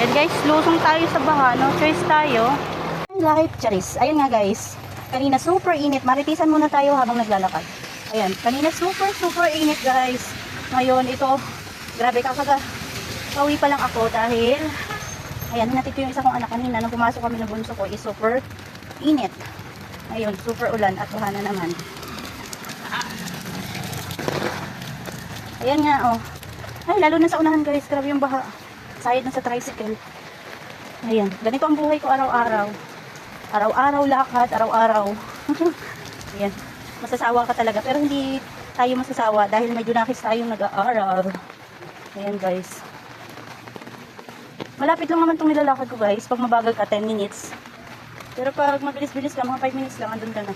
Ayan guys, lusong tayo sa baha, no? Choice tayo. Life, charis. Ayun nga guys. Kanina super init. Maritisan muna tayo habang naglalakad. Ayan, kanina super init guys. Ngayon, ito, grabe kakaga. Pauwi pa lang ako dahil, ayan, hinatid ko yung isa kong anak kanina. Nung pumasok kami ng bunso ko, is super init. Ayun, super ulan at baha na naman. Ayan nga, oh. Ay, lalo na sa unahan guys, grabe yung baha. Sayad na sa tricycle. Ayan, ganito ang buhay ko araw-araw. Araw-araw lakad, araw-araw. Ayan, masasawa ka talaga. Pero hindi tayo masasawa dahil medyo nakis tayong nag-aaral. Ayan guys. Malapit lang naman itong nilalakad ko guys. Pag mabagal ka, 10 minutes. Pero pag mabilis-bilis ka, mga 5 minutes lang, andun ka na.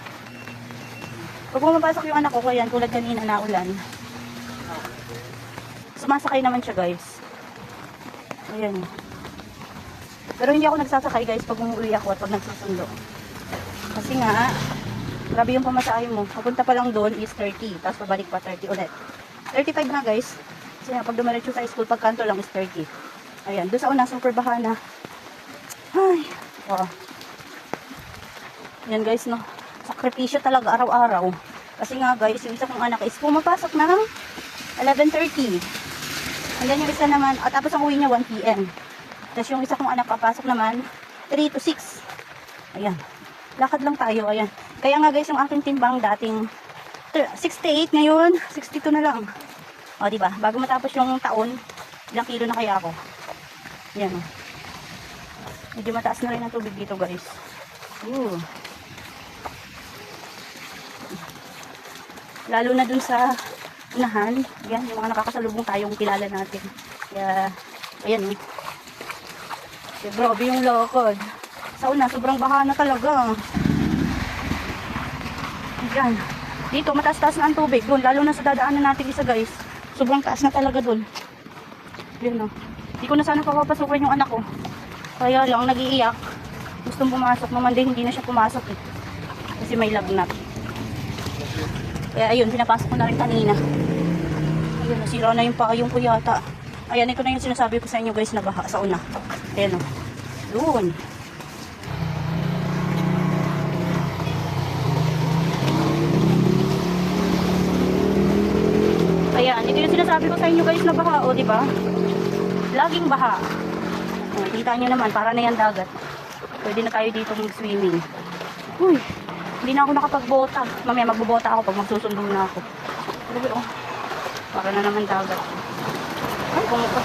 Pag pumapasok yung anak ko, kaya tulad kanina na ulan. Sumasakay naman siya guys. Ayan. Pero hindi ako nagsasakay guys pag umuwi ako at pag nagsusundo. Kasi nga, grabe yung pamasahe mo. Papunta pa lang doon is 30. Tapos pabalik pa 30 ulit. 35 na guys. Kasi nga, pag dumiretso sa school, pag kanto lang is 30. Ayan. Doon sa una, super baha na. Ay. Oh. Ayan guys, no. Sakripisyo talaga araw-araw. Kasi nga guys, yung isa kong anak is pumapasok na 11:30. And then yung isa naman, at tapos ang uwi niya 1 PM. Tapos yung isa kong anak papasok naman 3 to 6. Ayan. Lakad lang tayo, ayan. Kaya nga guys, yung aking timbang dating 68, ngayon 62 na lang. O diba, bago matapos yung taon, ilang kilo na kaya ako. Ayan o. Medyo mataas na rin ang tubig dito guys. Lalo na dun sa unahan. Yan, yung mga nakakasalubong tayong kilala natin. Kaya, ayan eh. Kaya grabe yung lakad. Sa una, sobrang baha na talaga. Ayan. Dito, mataas-taas na ang tubig. Doon, lalo na sa dadaanan natin isa guys. Sobrang taas na talaga doon. Yan o. Hindi ko na sana papapasukin yung anak ko. Kaya lang, nag-iiyak. Gustong pumasok naman din, hindi na siya pumasok eh. Kasi may lagnat. Kaya ayun, pinapasok ko na rin kanina. Ayun, nasira na yung paayong ko yata. Ayan, ito na yung sinasabi ko sa inyo guys na baha sa una. Ayan o. Doon. Ayan, ito yung sinasabi ko sa inyo guys na baha o, diba? Laging baha. Ayan, kita nyo naman, para na yan dagat. Pwede na tayo dito mag-swimming. Uy. Hindi na ako nakapagbota. Mamaya magbobota ako pag magsusundo na ako. Pero oh, para na naman dagat. Ay, kumuha.